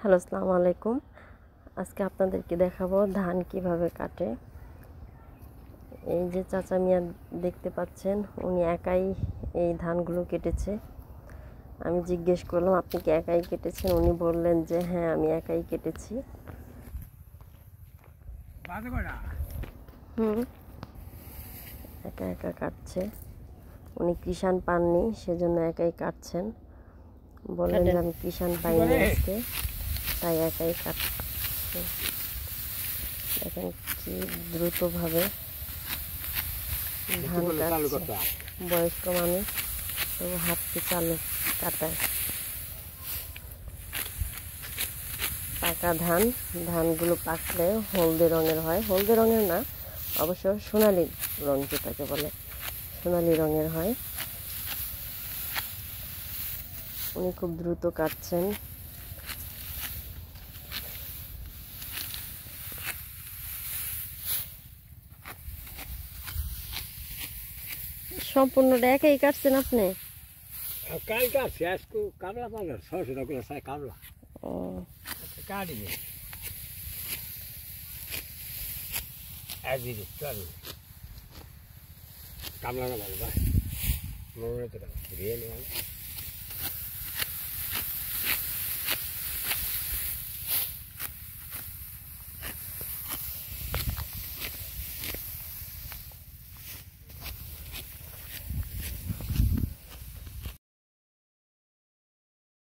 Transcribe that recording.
Hello, আসসালামু আলাইকুম। আজকে আপনাদেরকে দেখাবো ধান কিভাবে কাটে। এই যে চাচা মিয়া দেখতে পাচ্ছেন, উনি একাই এই ধানগুলো কেটেছে। আমি জিজ্ঞেস করলাম, আপনি কি একাই কেটেছেন? উনি বললেন যে হ্যাঁ, আমি একাই কেটেছি। একা একা কাটছে। উনি কৃষাণ পাননি, সেজন্য একাই কাটছেন। বললেন যে আমি কৃষাণ পাইনি আজকে, তাই একাই কাটছে। দেখেন কি দ্রুতভাবে ধান কাটছে। বয়স্ক মানুষ তবু হাতকে চালু কাটায়। পাকা ধানগুলো পাকলে হলদে রঙের হয়। হলদে রঙের না, অবশ্য সোনালি রং, যেটাকে বলে সোনালি রঙের হয়। উনি খুব দ্রুত কাটছেন। সম্পূর্ণটা একাই কাটছেন আপনি? কাল কাটছি, আজকে কামলা পাবে 600 টাকা করে চাই কামলা। ও, কাটিয়ে একদিন চল কামলা না ভালো ভাই মনে তো ঘুরিয়ে নেওয়া